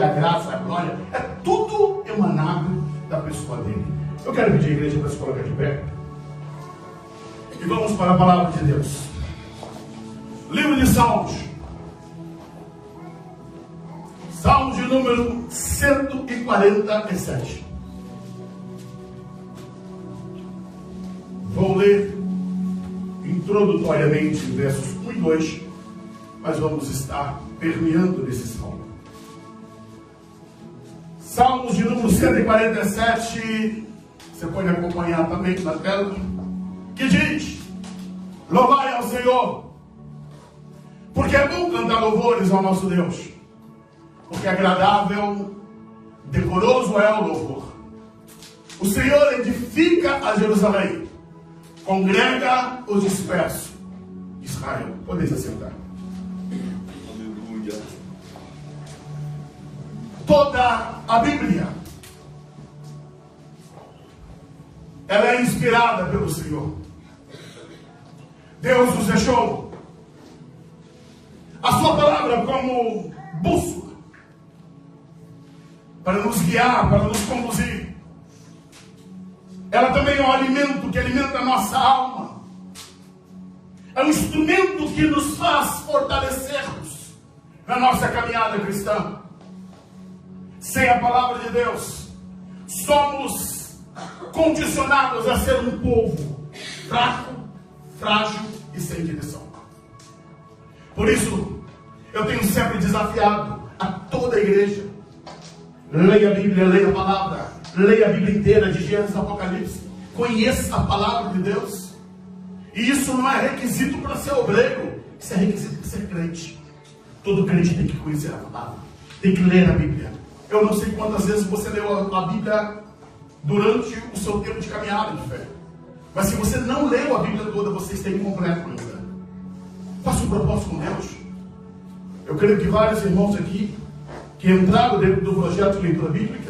a graça, a glória, é tudo emanado da pessoa dele. Eu quero pedir a igreja para se colocar de pé. E vamos para a palavra de Deus. Livro de Salmos. Salmos de número 147. Vou ler introdutoriamente versos 1 e 2, mas vamos estar permeando nesse salmo. Salmos de número 147, você pode acompanhar também na tela, que diz: louvai ao Senhor, porque é bom cantar louvores ao nosso Deus, porque agradável, decoroso é o louvor. O Senhor edifica a Jerusalém, congrega os dispersos. Israel, podeis assentar. Aleluia. Toda a Bíblia, ela é inspirada pelo Senhor. Deus nos deixou a sua palavra como bússola para nos guiar, para nos conduzir. Ela também é um alimento que alimenta a nossa alma. É um instrumento que nos faz fortalecermos na nossa caminhada cristã. Sem a palavra de Deus, somos condicionados a ser um povo fraco, frágil e sem direção. Por isso, eu tenho sempre desafiado a toda a igreja: leia a Bíblia, leia a palavra. Leia a Bíblia inteira, de Gênesis a Apocalipse. Conheça a palavra de Deus. E isso não é requisito para ser obreiro. Isso é requisito para ser crente. Todo crente tem que conhecer a palavra. Tem que ler a Bíblia. Eu não sei quantas vezes você leu a Bíblia durante o seu tempo de caminhada de fé. Mas se você não leu a Bíblia toda, você está incompleto ainda. Faça um propósito com Deus. Eu creio que vários irmãos aqui que entraram dentro do projeto de leitura bíblica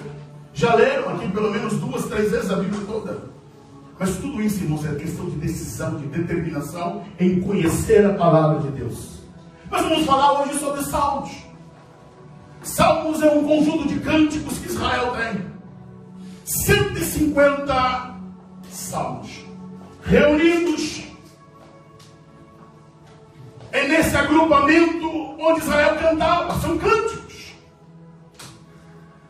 já leram aqui pelo menos 2, 3 vezes a Bíblia toda. Mas tudo isso, irmãos, é questão de decisão, de determinação em conhecer a palavra de Deus. Nós vamos falar hoje sobre Salmos. Salmos é um conjunto de cânticos que Israel tem. 150 salmos reunidos nesse agrupamento onde Israel cantava. São cânticos.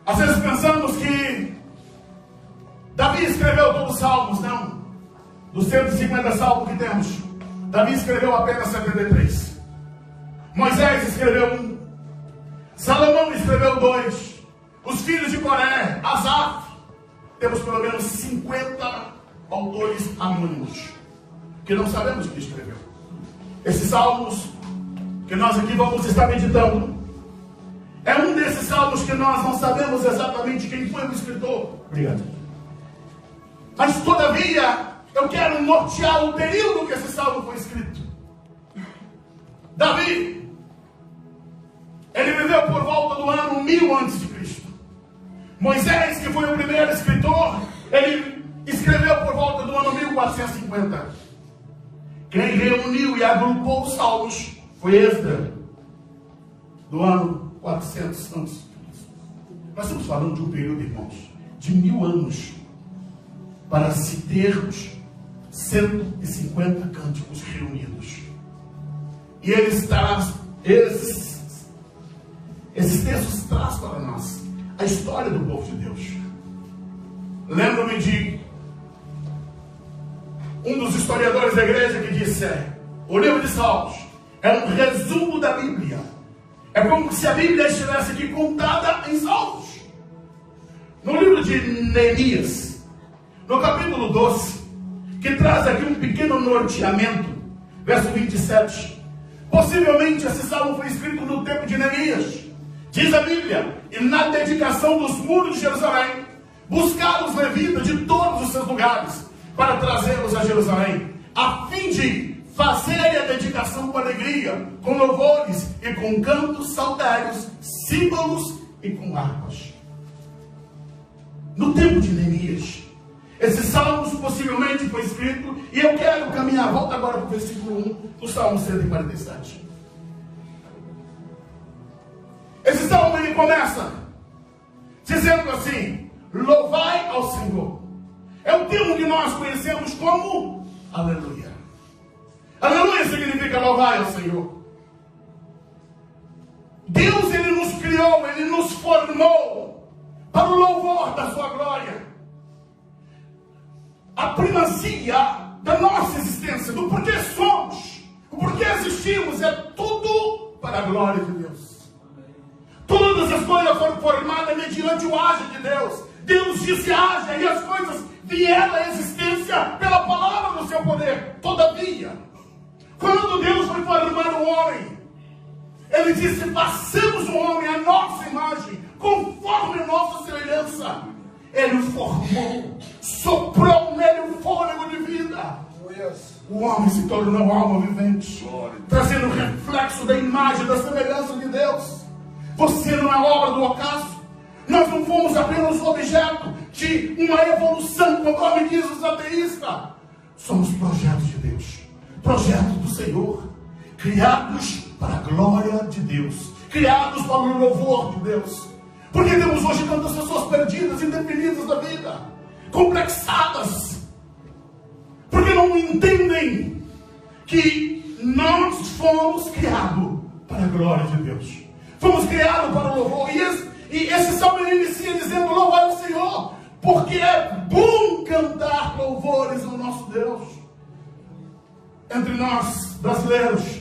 Às vezes pensamos que Davi escreveu todos os salmos. Não. Dos 150 salmos que temos, Davi escreveu apenas 73. Moisés escreveu 1. Salomão escreveu 2. Os filhos de Coré, Asaf. Temos pelo menos 50 autores anônimos que não sabemos o que escreveu. Esses salmos que nós aqui vamos estar meditando é um desses salmos que nós não sabemos exatamente quem foi o escritor. Obrigado. Mas todavia, eu quero nortear o período que esse salmo foi escrito. Davi, ele viveu por volta do ano 1000 a.C. Moisés, que foi o primeiro escritor, ele escreveu por volta do ano 1450. Quem reuniu e agrupou os salmos foi Esdras, do ano 400 anos. Nós estamos falando de um período, irmãos, de 1000 anos, para se termos 150 cânticos reunidos. E esses textos trazem para nós a história do povo de Deus. Lembro-me de um dos historiadores da igreja que disse: o livro de Salmos é um resumo da Bíblia. É como se a Bíblia estivesse aqui contada em Salmos. No livro de Neemias, no capítulo 12, que traz aqui um pequeno norteamento, verso 27. Possivelmente esse salmo foi escrito no tempo de Neemias. Diz a Bíblia: e na dedicação dos muros de Jerusalém, buscaram os levitas de todos os seus lugares para trazê-los a Jerusalém, a fim de fazerem a dedicação com alegria, com louvores e com cantos saltérios, símbolos e com harpas. No tempo de Neemias, esse salmo possivelmente foi escrito, e eu quero caminhar, volta agora para o versículo 1 do Salmo 147. Esse salmo ele começa dizendo assim: louvai ao Senhor. É o termo que nós conhecemos como aleluia. Aleluia significa louvai ao Senhor. Deus, Ele nos criou, Ele nos formou para o louvor da sua glória. A primazia da nossa existência, do porquê somos, o porquê existimos, é tudo para a glória de Deus. Todas as coisas foram formadas mediante o agir de Deus. Deus disse haja, e as coisas vieram à existência pela palavra do seu poder. Todavia, quando Deus foi formar o homem, Ele disse: façamos o homem à nossa imagem, conforme a nossa semelhança. Ele formou, soprou nele um fôlego de vida. O homem se tornou alma vivente, trazendo o reflexo da imagem, da semelhança de Deus. Você não é obra do ocaso. Nós não fomos apenas objeto de uma evolução, conforme diz os ateístas. Somos projetos de Deus, projetos do Senhor, criados para a glória de Deus, criados para o louvor de Deus. Porque temos hoje tantas pessoas perdidas, indefinidas da vida, complexadas, porque não entendem que nós fomos criados para a glória de Deus. Fomos criados para o louvor. E esse salmo inicia dizendo: louvai ao Senhor, porque é bom cantar louvores ao nosso Deus. Entre nós, brasileiros,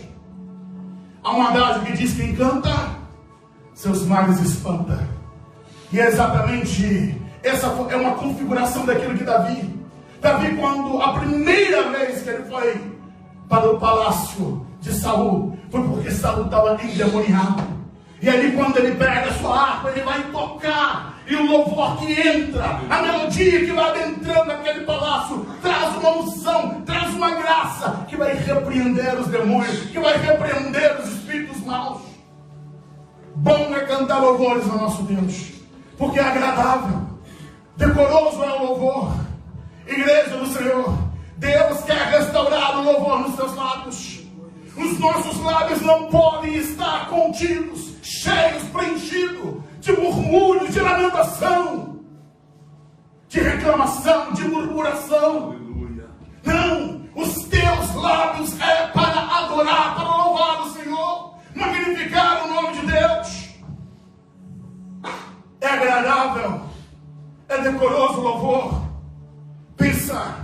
há um adágio que diz: quem canta, seus males espanta. E é exatamente essa é uma configuração daquilo que Davi, quando a primeira vez que ele foi para o palácio de Saul, foi porque Saul estava endemoniado. E ali, quando ele pega a sua harpa, ele vai tocar, e o louvor que entra, a melodia que vai adentrando naquele palácio, traz uma unção, traz uma graça, que vai repreender os demônios, que vai repreender os espíritos maus. Bom é cantar louvores ao nosso Deus, porque é agradável, decoroso é o louvor. Igreja do Senhor, Deus quer restaurar o louvor nos seus lábios. Os nossos lábios não podem estar contidos, cheios, preenchidos de murmúrio, de lamentação, de reclamação, de murmuração. Aleluia. Não, os teus lábios é para adorar, para louvar o Senhor, magnificar o nome de Deus. É agradável, é decoroso o louvor. Pensa,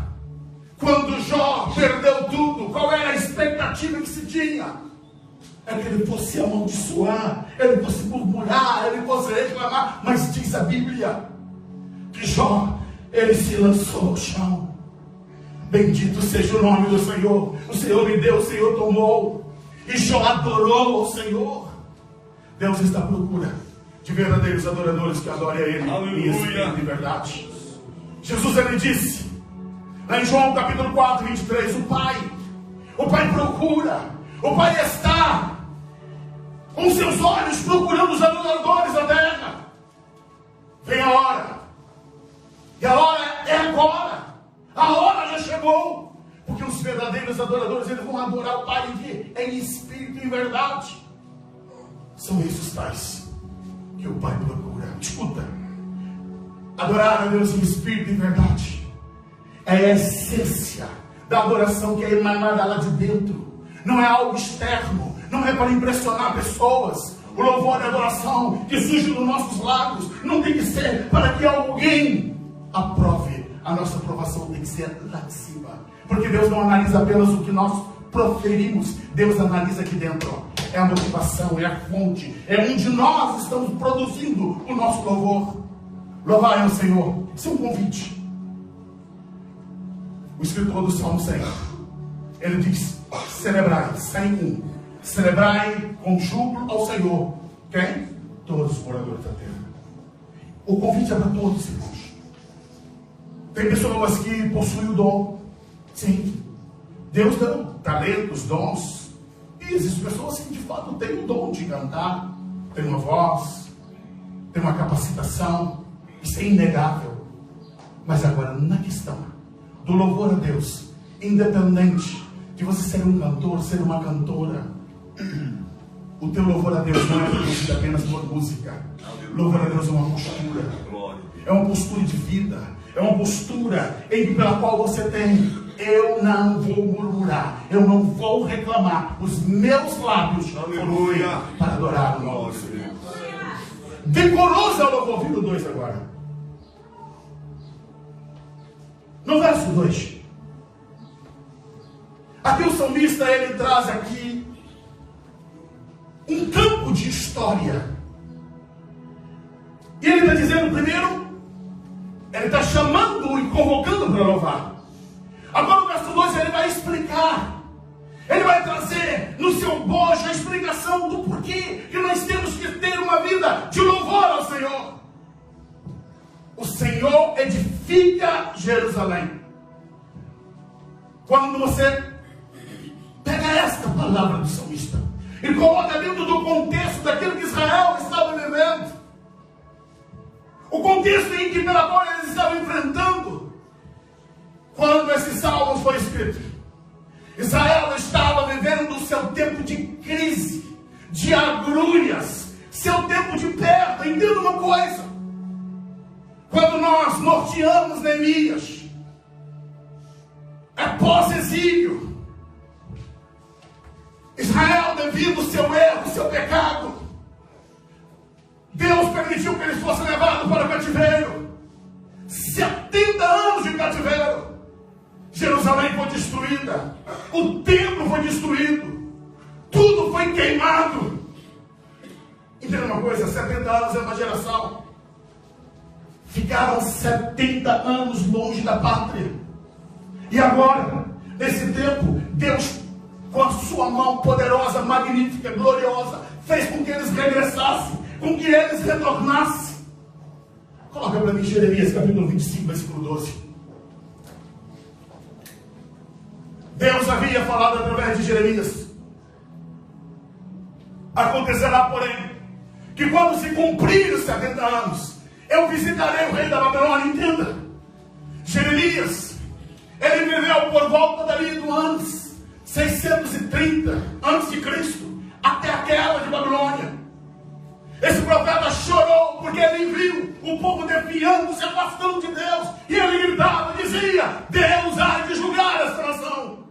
quando Jó perdeu tudo, qual era a expectativa que se tinha? É que ele fosse amaldiçoar, ele fosse murmurar, ele fosse reclamar. Mas diz a Bíblia que Jó, ele se lançou ao chão. Bendito seja o nome do Senhor. O Senhor me deu, o Senhor tomou. E Jó adorou ao Senhor. Deus está à procura de verdadeiros adoradores que adorem a Ele. Aleluia. Em espírito e verdade. Jesus, ele disse lá em João capítulo 4, 23, o Pai procura, o Pai está com seus olhos procurando os adoradores da terra. Vem a hora, e a hora é agora, a hora já chegou, porque os verdadeiros adoradores, eles vão adorar o Pai em espírito e em verdade. São esses tais que o Pai procura. Escuta, adorar a Deus em espírito e em verdade é a essência da adoração que é emanada lá de dentro. Não é algo externo, não é para impressionar pessoas. O louvor e a adoração que surge dos nossos lábios não tem que ser para que alguém aprove. A nossa aprovação tem que ser lá de cima, porque Deus não analisa apenas o que nós proferimos. Deus analisa aqui dentro. É a motivação, é a fonte, é onde nós estamos produzindo o nosso louvor. Louvai ao Senhor. Isso é um convite. O escritor do Salmo 100, ele diz: celebrai, 101, celebrai com júbilo ao Senhor. Quem? Todos os moradores da terra. O convite é para todos, irmãos. Tem pessoas que possuem o dom. Sim, Deus deu talentos, dons. E existem pessoas que de fato têm o dom de cantar, tem uma voz, tem uma capacitação. Isso é inegável. Mas agora, na questão do louvor a Deus, independente de você ser um cantor, ser uma cantora, o teu louvor a Deus não é produzido apenas por música. Louvor a Deus é uma postura. É uma postura de vida. É uma postura pela qual você tem: eu não vou murmurar, eu não vou reclamar. Os meus lábios foram feitos para adorar o nome do Senhor. Decoroso é o louvor. Ouvindo 2 agora. No verso 2. Aqui o salmista, ele traz aqui um campo de história. E ele está dizendo, primeiro, ele está chamando e convocando para louvar. Agora no verso 2 ele vai explicar. Ele vai trazer no seu bojo a explicação do porquê que nós temos que ter uma vida de louvor ao Senhor. O Senhor edifica Jerusalém. Quando você pega esta palavra do salmista e coloca dentro do contexto daquilo que Israel estava vivendo, o contexto em que pela qual eles estavam enfrentando, quando esse salmo foi escrito, Israel estava vivendo o seu tempo de crise, de agrúrias, seu tempo de perda. Entenda uma coisa: quando nós norteamos Neemias, é pós-exílio. Israel, devido ao seu erro, seu pecado, Deus permitiu que eles fossem levados para o cativeiro. 70 anos de cativeiro. Jerusalém foi destruída, o templo foi destruído, tudo foi queimado. Entenda uma coisa: 70 anos é uma geração. Ficaram 70 anos longe da pátria. E agora, nesse tempo, Deus, com a sua mão poderosa, magnífica, gloriosa, fez com que eles regressassem, com que eles retornassem. Coloca para mim Jeremias capítulo 25, versículo 12. Deus havia falado através de Jeremias: acontecerá, porém, que quando se cumprir os 70 anos, eu visitarei o rei da Babilônia. Entenda, Jeremias, ele viveu por volta dali do ano 630 a.C., até a queda de Babilônia. Esse profeta chorou porque ele viu o povo defiando, se afastando de Deus, e ele gritava e dizia: Deus há de julgar esta nação.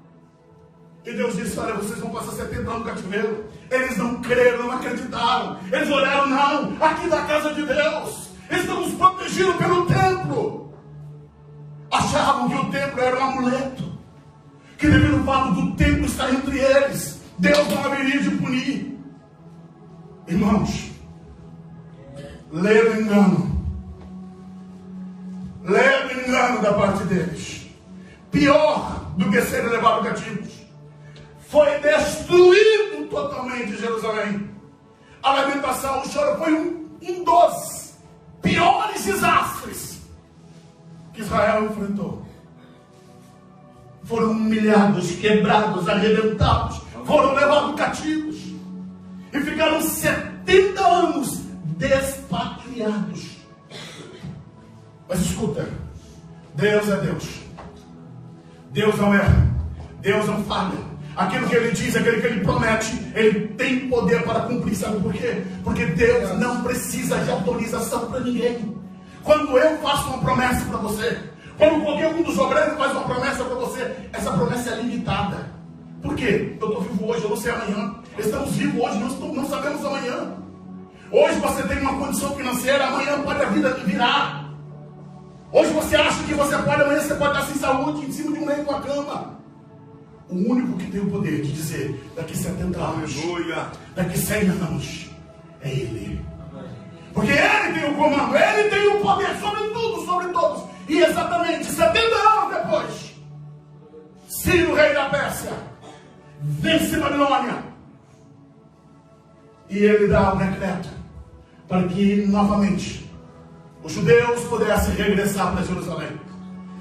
E Deus disse: olha, vocês vão passar 70 anos no cativeiro. Eles não creram, não acreditaram. Eles olharam: não, aqui da casa de Deus, estamos protegidos pelo templo. Achavam que o templo era um amuleto, que devido ao fato do templo estar entre eles, Deus não haveria de punir. Irmãos, leve engano da parte deles. Pior do que serem levados cativos, foi destruído totalmente Jerusalém. A lamentação, o choro foi um dos piores desastres que Israel enfrentou. Foram humilhados, quebrados, arrebentados, foram levados cativos e ficaram 70 anos despatriados. Mas escuta, Deus é Deus. Deus não erra, Deus não falha. Aquilo que Ele diz, aquilo que Ele promete, Ele tem poder para cumprir. Sabe por quê? Porque Deus não precisa de autorização para ninguém. Quando eu faço uma promessa para você, quando qualquer um dos obreiros faz uma promessa para você, essa promessa é limitada. Por quê? Eu estou vivo hoje, eu não sei amanhã. Estamos vivos hoje, não sabemos amanhã. Hoje você tem uma condição financeira, amanhã pode a vida virar. Hoje você acha que você pode, amanhã você pode estar sem saúde, em cima de um leito com a cama. O único que tem o poder de dizer, daqui 70 anos, daqui 100 anos, é Ele. Porque Ele tem o comando, Ele tem o poder sobre tudo, sobre todos. E exatamente 70 anos depois, Ciro, rei da Pérsia, vence Babilônia. E ele dá um decreto para que novamente os judeus pudessem regressar para Jerusalém.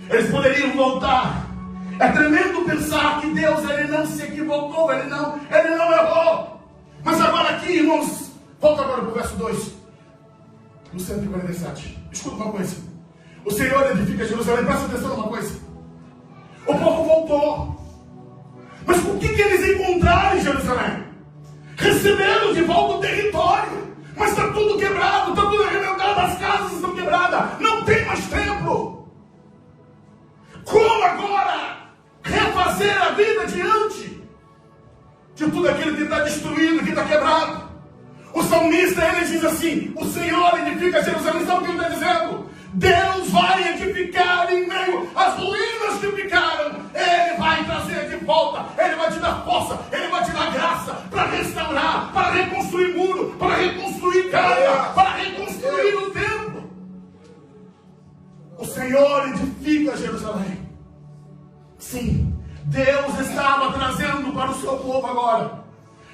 Eles poderiam voltar. É tremendo pensar que Deus, Ele não se equivocou, Ele não errou. Mas agora aqui, irmãos, volta agora para o verso 2 do 147. Escuta uma coisa: o Senhor edifica Jerusalém. Presta atenção numa coisa: o povo voltou, mas o que eles encontraram em Jerusalém? Receberam de volta o território, mas está tudo quebrado, está tudo arrebentado, as casas estão quebradas, não tem mais templo. Como agora refazer a vida diante de tudo aquilo que está destruído, que está quebrado? O salmista, ele diz assim: o Senhor edifica Jerusalém. Sabe o que ele está dizendo? Deus vai edificar em meio às ruínas que ficaram. Ele vai trazer de volta, Ele vai te dar força, Ele vai te dar graça para restaurar, para reconstruir muro, para reconstruir casa, para reconstruir o templo. O Senhor edifica Jerusalém. Sim, Deus estava trazendo para o seu povo agora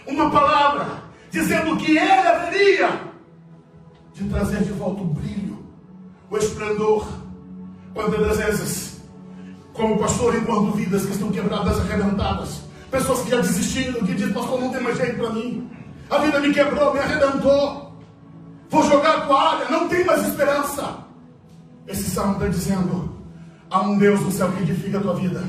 uma palavra, dizendo que Ele haveria de trazer de volta o brilho, o esplendor. Quantas vezes, como pastor, enquanto vidas que estão quebradas, arrebentadas, pessoas que já desistiram, que dizem: pastor, não tem mais jeito para mim, a vida me quebrou, me arrebentou, vou jogar a toalha, não tem mais esperança. Esse salmo está dizendo: há um Deus no céu que edifica a tua vida,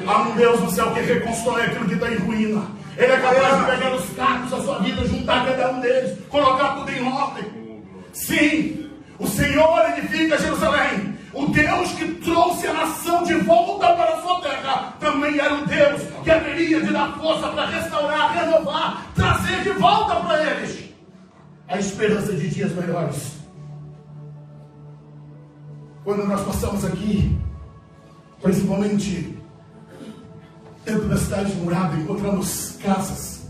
há um Deus no céu que reconstrói aquilo que está em ruína. Ele é capaz de pegar os cacos da sua vida, juntar cada um deles, colocar tudo em ordem. Sim, o Senhor edifica Jerusalém. O Deus que trouxe a nação de volta para a sua terra também era o Deus que haveria de dar força para restaurar, renovar, trazer de volta para eles a esperança de dias melhores. Quando nós passamos aqui, principalmente dentro da cidade murada, encontramos casas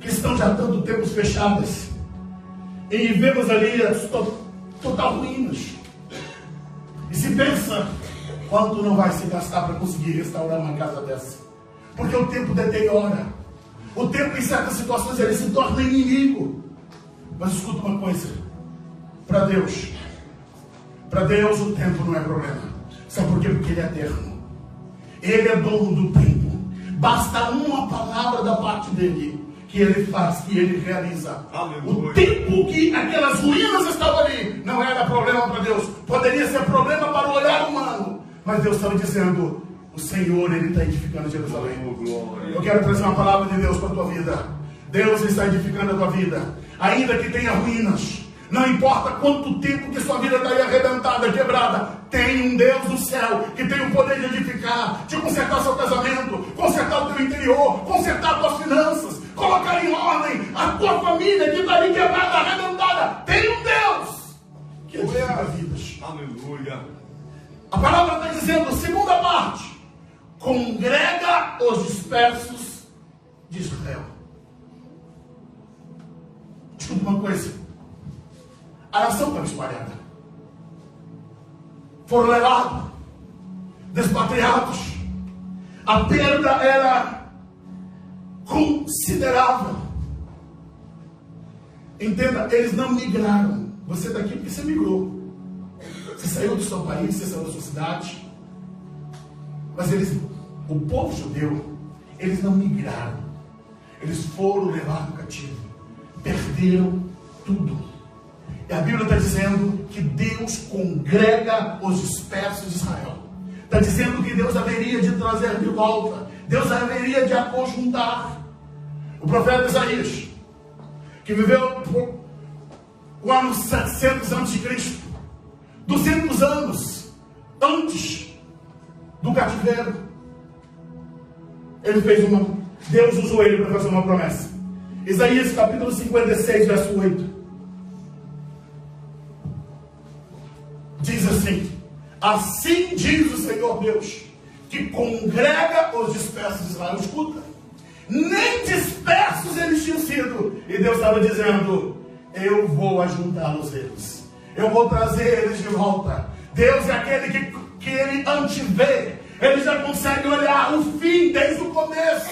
que estão já há tanto tempo fechadas e vemos ali as total ruínas. E se pensa, quanto não vai se gastar para conseguir restaurar uma casa dessa? Porque o tempo deteriora. O tempo, em certas situações, ele se torna inimigo. Mas escuta uma coisa: para Deus o tempo não é problema. Sabe por quê? Porque Ele é eterno. Ele é dono do tempo. Basta uma palavra da parte dele, que Ele faz, que Ele realiza. Aleluia. O tempo que aquelas ruínas estavam ali não era problema para Deus. Poderia ser problema para o olhar humano, mas Deus estava dizendo: o Senhor, Ele está edificando Jerusalém. Eu quero trazer uma palavra de Deus para a tua vida. Deus está edificando a tua vida, ainda que tenha ruínas. Não importa quanto tempo que sua vida está aí arrebentada, quebrada, tem um Deus do céu que tem o poder de edificar, de consertar seu casamento, consertar o teu interior, consertar as tuas finanças, colocar em ordem a tua família que está ali quebrada, arrebentada. Tem um Deus que edifica vidas. Aleluia. A palavra está dizendo, segunda parte: congrega os dispersos de Israel. Escuta uma coisa: a nação estava espalhada, foram levados, despatriados, a perda era considerável. Entenda, eles não migraram. Você está aqui porque você migrou, você saiu do seu país, você saiu da sua cidade, mas o povo judeu, eles não migraram, eles foram levados cativo, perderam tudo. E a Bíblia está dizendo que Deus congrega os dispersos de Israel. Está dizendo que Deus haveria de trazer de volta, Deus haveria de aconjuntar. O profeta Isaías, que viveu o ano 700 a.C., 200 anos antes do cativeiro, Deus usou ele para fazer uma promessa. Isaías capítulo 56, verso 8. Diz assim: assim diz o Senhor Deus, que congrega os dispersos de Israel. Escuta, nem dispersos eles tinham sido, e Deus estava dizendo: eu vou ajuntá-los eles, eu vou trazer eles de volta. Deus é aquele que ele antevê, ele já consegue olhar o fim desde o começo,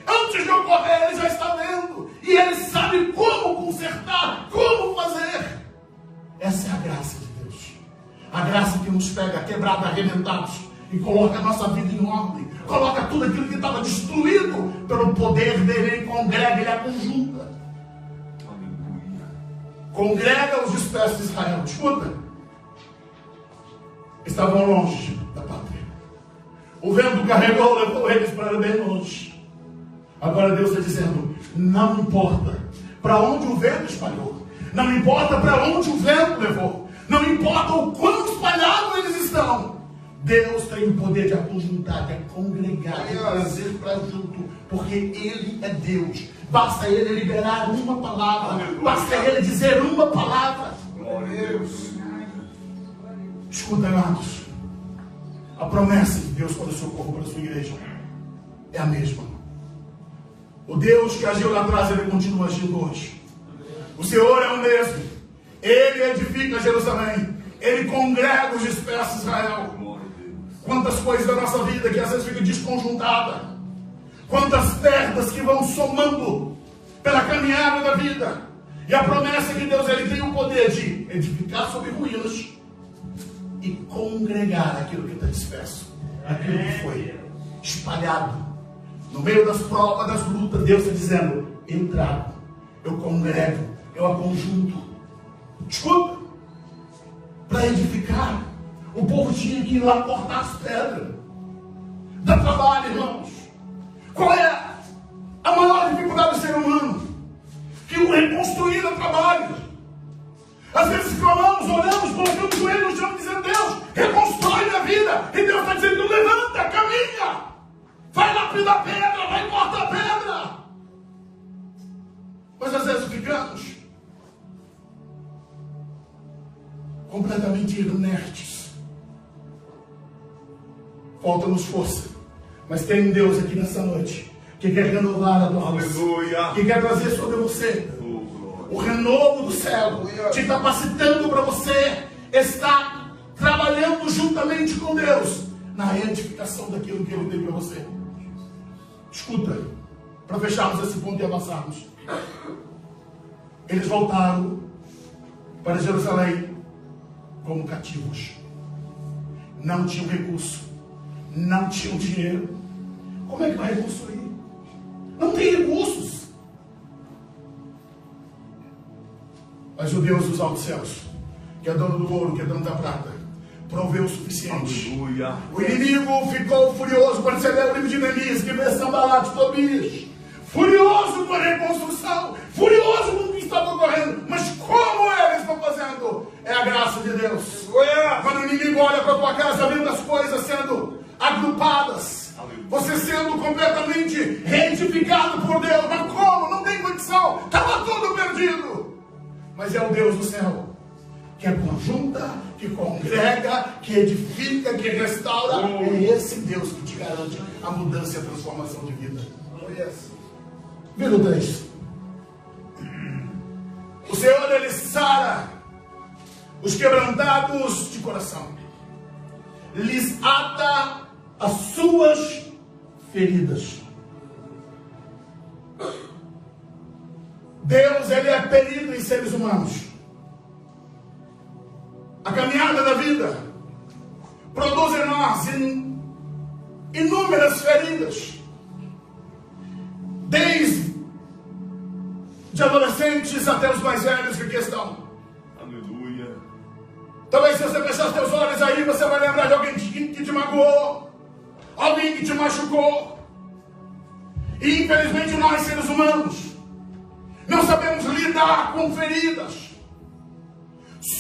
antes de ocorrer ele já está vendo, e ele sabe como consertar, como fazer. Essa é a graça de Deus, a graça que nos pega quebrado, arrebentados, e coloca a nossa vida em ordem, coloca tudo aquilo que estava destruído, pelo poder dele, ele congrega, ele aconjunta. Aleluia. Congrega os dispersos de Israel. Escuta, estavam longe da pátria, o vento carregou, levou eles para bem longe. Agora Deus está dizendo: não importa para onde o vento espalhou, Não importa para onde o vento levou. Não importa o quão espalhados eles estão. Deus tem o poder de aconjuntar, de congregar, de trazer para junto. Porque Ele é Deus. Basta Ele liberar uma palavra. Basta Ele dizer uma palavra. Glória a Deus. Escuta, amados. A promessa de Deus para o seu povo, para a sua igreja, é a mesma. O Deus que agiu lá atrás, Ele continua agindo hoje. O Senhor é o mesmo. Ele edifica Jerusalém. Ele congrega os dispersos de Israel. Quantas coisas da nossa vida que às vezes fica desconjuntada. Quantas perdas que vão somando pela caminhada da vida. E a promessa que Deus Ele tem o poder de edificar sobre ruínas e congregar aquilo que está disperso. Aquilo que foi espalhado. No meio das provas, das lutas, Deus está dizendo: eu trago, eu congrego, eu aconjunto. Desculpa. Para edificar, o povo tinha que ir lá cortar as pedras. Dá trabalho, irmãos. Qual é a maior dificuldade do ser humano? Que o reconstruir dá trabalho. Às vezes clamamos, oramos, colocamos o joelho no chão dizendo: Deus, reconstrói minha vida. E Deus está dizendo: levanta, caminha. Vai lapidar pedra, vai cortar pedra. Mas às vezes ficamos completamente inertes. Falta-nos força. Mas tem um Deus aqui nessa noite que quer renovar a tua força, que quer trazer sobre você o renovo do céu, te capacitando para você estar trabalhando juntamente com Deus na edificação daquilo que Ele tem para você. Escuta, para fecharmos esse ponto e avançarmos. Eles voltaram para Jerusalém como cativos. Não tinham recurso, não tinham dinheiro. Como é que vai reconstruir? Não tem recursos. Mas o Deus dos altos céus, que é dono do ouro, que é dono da prata, proveu o suficiente. Aleluia. O inimigo ficou furioso quando você lê o livro de Neemias, que vê Sanbalat de Tobias. Furioso com a reconstrução, furioso com o que estava ocorrendo. Mas como eles estão fazendo? É a graça de Deus. Quando o inimigo olha para a tua casa, vendo as coisas sendo agrupadas, você sendo completamente reedificado por Deus. Mas como? Não tem condição. Estava tudo perdido. Mas é o Deus do céu, que é conjunta, que congrega, que edifica, que restaura. É esse Deus que te garante a mudança e a transformação de vida. Vira o 3. O Senhor, Ele sara os quebrantados de coração, lhes ata as suas feridas. Deus, Ele é perito em seres humanos. A caminhada da vida produz em nós inúmeras feridas, desde de adolescentes até os mais velhos que aqui estão. Aleluia. Talvez se você fechar os teus olhos aí, você vai lembrar de alguém que te magoou, alguém que te machucou. E infelizmente nós, seres humanos, não sabemos lidar com feridas.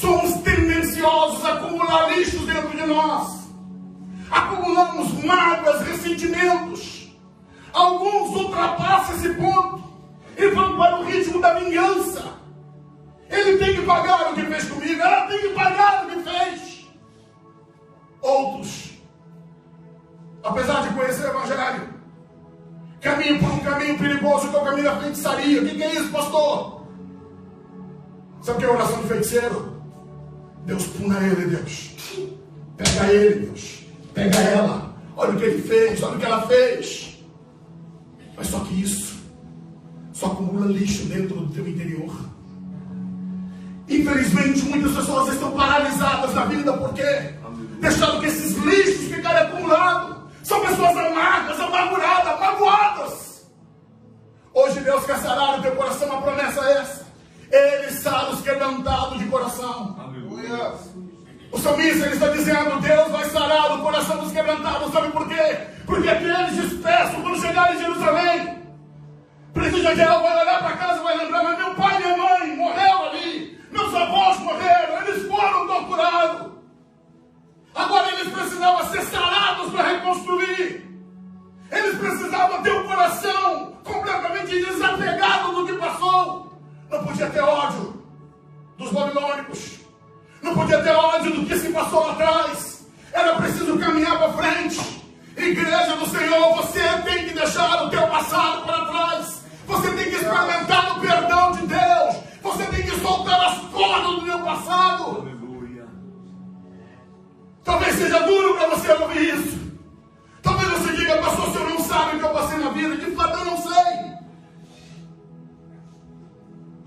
Somos tendenciosos a acumular lixos dentro de nós. Acumulamos mágoas, ressentimentos. Alguns ultrapassam esse ponto e vão para o ritmo da vingança. Ele tem que pagar o que fez comigo, ela tem que pagar o que fez. Outros, apesar de conhecer o Evangelho, caminham por um caminho perigoso, que é o caminho da feitiçaria. O que é isso, pastor? Sabe o que é oração de feiticeiro? Deus, puna ele, Deus. Pega ele, Deus. Pega ela. Olha o que ele fez, olha o que ela fez. Mas só que isso só acumula lixo dentro do teu interior. Infelizmente, muitas pessoas estão paralisadas na vida porque deixaram que esses lixos ficarem acumulados. São pessoas amargas, amarguradas, magoadas. Hoje Deus quer sarar o teu coração, a promessa é essa. Ele sara os quebrantados de coração. Aleluia. O salmista, ele está dizendo: Deus vai sarar o coração dos quebrantados. Sabe por quê? Porque aqueles dispersos, quando chegarem em Jerusalém, Príncipe Jadiel vai olhar para casa e vai lembrar: mas meu pai e minha mãe morreram ali. babilônicos. Não podia ter ódio do que se passou lá atrás. Era preciso caminhar para frente. Igreja do Senhor, você tem que deixar o teu passado para trás. Você tem que experimentar o perdão de Deus. Você tem que soltar as cordas do teu passado. Aleluia. Talvez seja duro para você ouvir isso. Talvez você diga, pastor, o senhor não sabe o que eu passei na vida. De fato, eu não sei.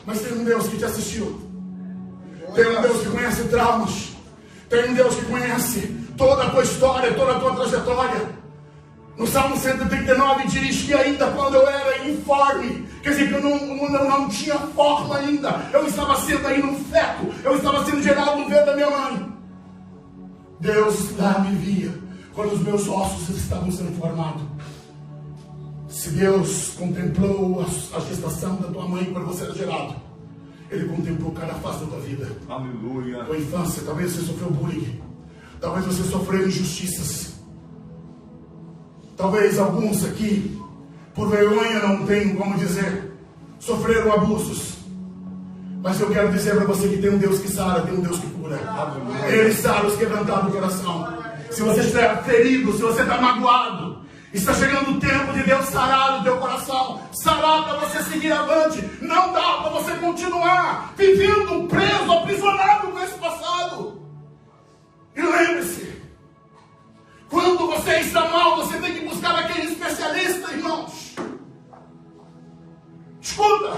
Mas tem um Deus que te assistiu. Tem um Deus que conhece traumas. Tem um Deus que conhece toda a tua história, toda a tua trajetória. No Salmo 139 diz que ainda quando eu era informe, quer dizer que eu não tinha forma ainda, eu estava sendo ainda um feto, eu estava sendo gerado no ventre da minha mãe. Deus lá me via quando os meus ossos estavam sendo formados. Se Deus contemplou a gestação da tua mãe quando você era gerado, Ele contemplou cada face da tua vida. Aleluia. Tua infância, talvez você sofreu bullying, talvez você sofreu injustiças. Talvez alguns aqui, por vergonha, não tenham como dizer, sofreram abusos. Mas eu quero dizer para você que tem um Deus que sara, tem um Deus que cura. Ele sara os quebrantados do coração. Se você está ferido, se você está magoado, está chegando o tempo de Deus sarar o teu coração. Sarar para você seguir avante. Não dá para você continuar vivendo preso, aprisionado com esse passado. E lembre-se, quando você está mal, você tem que buscar aquele especialista, irmãos. Escuta.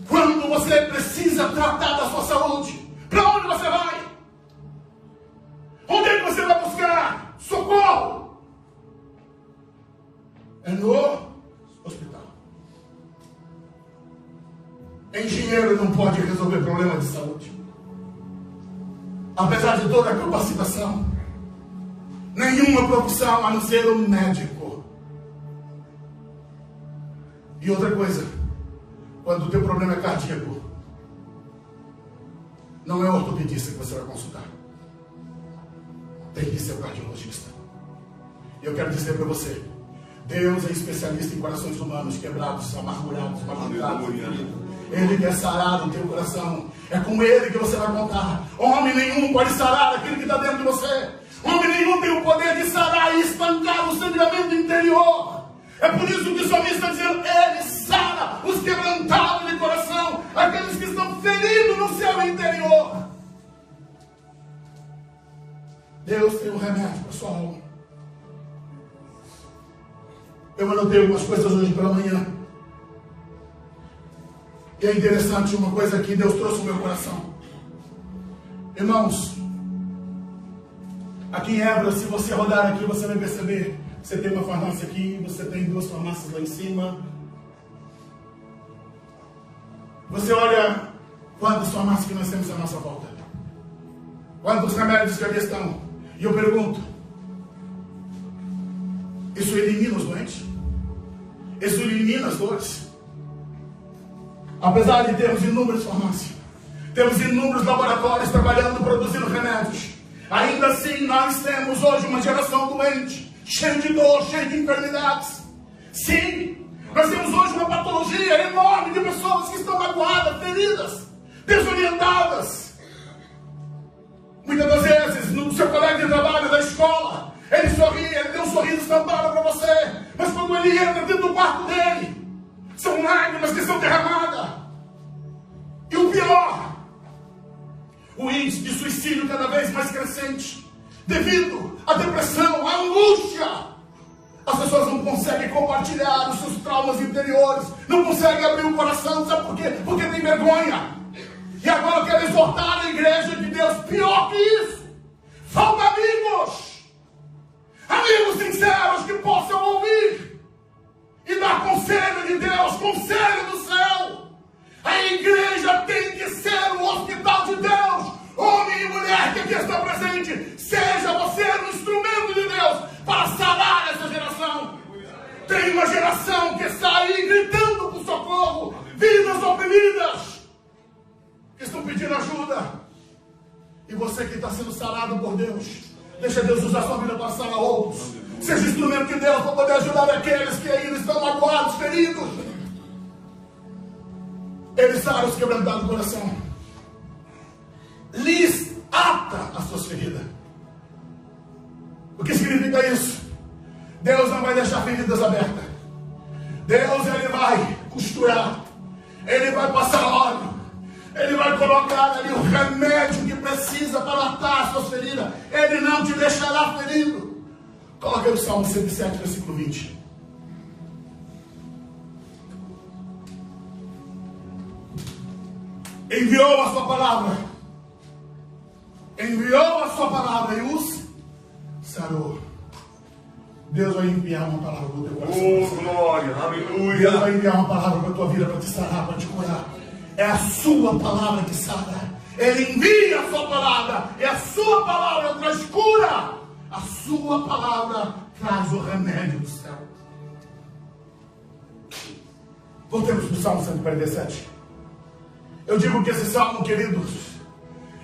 Quando você precisa tratar da sua saúde, para onde você vai? Onde é que você vai buscar socorro? É no hospital. Engenheiro não pode resolver problema de saúde. Apesar de toda a capacitação, nenhuma profissão a não ser um médico. E outra coisa, quando o teu problema é cardíaco, não é ortopedista que você vai consultar. Tem que ser o cardiologista. E eu quero dizer para você, Deus é especialista em corações humanos, quebrados, amargurados, machucados. Ele quer sarar o teu coração. É com Ele que você vai contar. Homem nenhum pode sarar aquilo que está dentro de você. Homem nenhum tem o poder de sarar e estancar o sangramento interior. É por isso que o salmista está dizendo, Ele sara os quebrantados de coração, aqueles que estão feridos no seu interior. Deus tem um remédio para a sua alma. Eu anotei algumas coisas hoje pela manhã. E é interessante uma coisa que Deus trouxe no meu coração. Irmãos, aqui em Évora, se você rodar aqui, você vai perceber. Você tem uma farmácia aqui, você tem duas farmácias lá em cima. Você olha quantas farmácias que nós temos à nossa volta. Quantos remédios que aqui estão. E eu pergunto, isso elimina os doentes? Isso elimina as dores? Apesar de termos inúmeras farmácias, temos inúmeros laboratórios trabalhando, produzindo remédios, ainda assim nós temos hoje uma geração doente, cheia de dor, cheia de enfermidades. Sim, nós temos hoje uma patologia enorme de pessoas que estão magoadas, feridas, desorientadas. Muitas das vezes, no seu colega de trabalho da escola, ele sorri, ele tem um sorriso estampado para você, mas quando ele entra dentro do quarto dele, são lágrimas que são derramadas. E o pior, o índice de suicídio cada vez mais crescente, devido à depressão, à angústia. As pessoas não conseguem compartilhar os seus traumas interiores, não conseguem abrir o coração, sabe por quê? Porque tem vergonha. E agora eu quero exortar a igreja de Deus, pior que isso, falta amigos, amigos sinceros que possam ouvir e dar conselho de Deus, conselho do céu. A igreja tem que ser o hospital de Deus. Homem e mulher que aqui está presente, seja você um instrumento de Deus para sarar essa geração. Tem uma geração que está aí gritando por socorro, vidas oprimidas, que estão pedindo ajuda. E você que está sendo sarado por Deus, deixa Deus usar sua vida para sarar outros. Seja instrumento de Deus para poder ajudar aqueles que ainda estão magoados, feridos. Ele sara os quebrantados do coração. Lhes ata as suas feridas. O que significa isso? Deus não vai deixar feridas abertas. Deus, Ele vai costurar. Ele vai passar óleo. Ele vai colocar ali o remédio que precisa para atar as suas feridas. Ele não te deixará ferido. Coloca aí o Salmo 107, versículo 20. Enviou a sua palavra. Enviou a sua palavra e os sarou. Deus vai enviar uma palavra para o teu coração. Oh, glória, aleluia. Deus vai enviar uma palavra para a tua vida, para te sarar, para te curar. É a sua palavra que sara. Ele envia a sua palavra. E a sua palavra traz cura. A sua palavra traz o remédio do céu. Voltemos para o Salmo 147. Eu digo que esse salmo, queridos,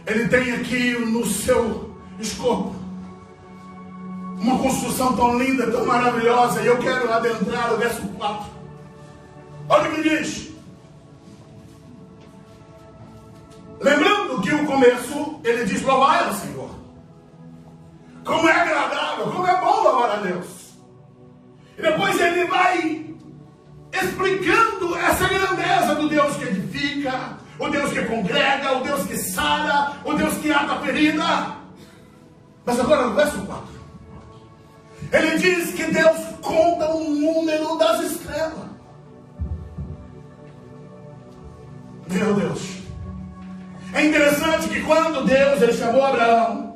ele tem aqui no seu escopo uma construção tão linda, tão maravilhosa. E eu quero adentrar o verso 4. Olha o que diz. Lembrando que o começo, ele diz: louvai ao Senhor. Como é agradável, como é bom louvar a Deus. E depois ele vai explicando essa grandeza do Deus que edifica, o Deus que congrega, o Deus que sara, o Deus que ata a ferida. Mas agora no verso 4, ele diz que Deus conta o número das estrelas. Meu Deus. É interessante que quando Deus ele chamou Abraão,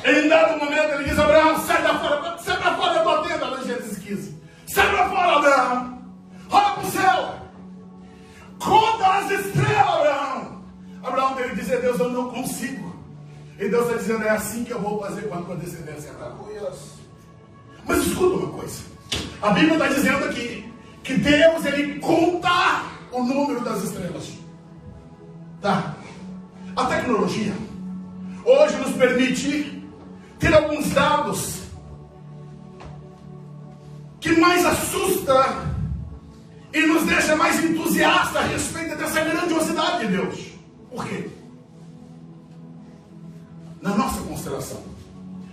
ele em dado momento ele diz: Abraão, sai para fora da tua tenda, lá em Gênesis 15. Sai para fora, Abraão. Olha para o céu. Conta as estrelas, Abraão. Abraão deve dizer: Deus, eu não consigo. E Deus está dizendo: é assim que eu vou fazer com a tua descendência. Mas escuta uma coisa. A Bíblia está dizendo aqui que Deus ele conta o número das estrelas. Tá? A tecnologia hoje nos permite ter alguns dados que mais assusta e nos deixa mais entusiasta a respeito dessa grandiosidade de Deus. Por quê? Na nossa constelação,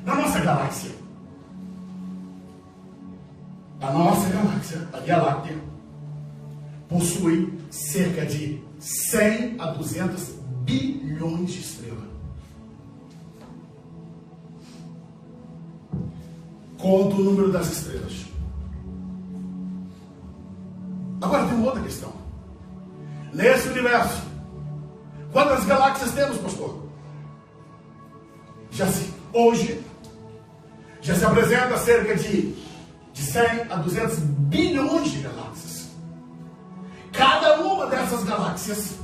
na nossa galáxia, a nossa galáxia, a Via Láctea, possui cerca de 100 a 200 bilhões de estrelas. Conta o número das estrelas. Agora tem uma outra questão. Nesse universo, quantas galáxias temos, pastor? Hoje já se apresenta cerca de 100 a 200 bilhões de galáxias. Cada uma dessas galáxias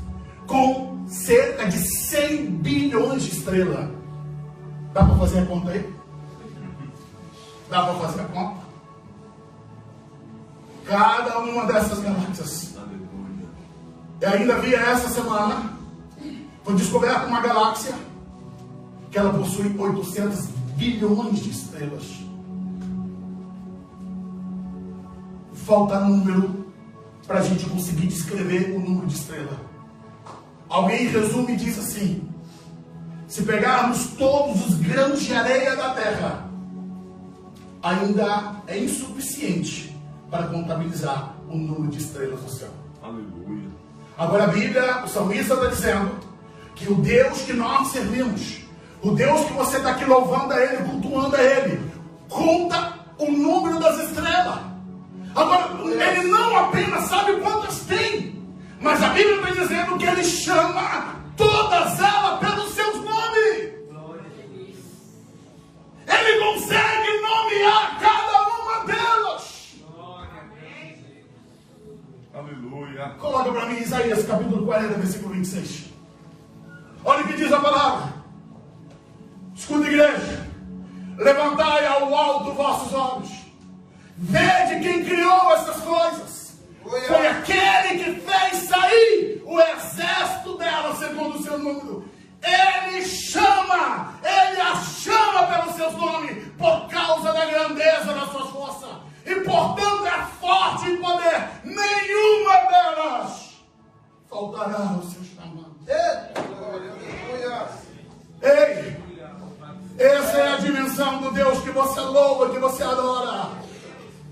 com cerca de 100 bilhões de estrelas. Dá para fazer a conta aí? Dá para fazer a conta? Cada uma dessas galáxias. E ainda via essa semana, foi descoberta uma galáxia que ela possui 800 bilhões de estrelas. Falta número para a gente conseguir descrever o número de estrelas. Alguém resume e diz assim: se pegarmos todos os grãos de areia da terra, ainda é insuficiente para contabilizar o número de estrelas do céu. Aleluia. Agora a Bíblia, o salmista está dizendo que o Deus que nós servimos, o Deus que você está aqui louvando a Ele, cultuando a Ele, conta o número das estrelas. Agora, Ele não apenas sabe quantas tem, mas a Bíblia está dizendo que Ele chama todas elas pelos seus nomes. Ele consegue nomear cada uma delas. Aleluia. Coloca para mim Isaías capítulo 40, versículo 26. Olha o que diz a palavra. Escuta, igreja. Levantai ao alto vossos olhos. Vede quem criou essas coisas. Foi aquele que fez sair o exército dela segundo o seu número. Ele chama, Ele a chama pelos seus nomes, por causa da grandeza da sua força. E portanto é forte em poder. Nenhuma delas faltará o seu chamado. Ei, essa é a dimensão do Deus que você louva, que você adora.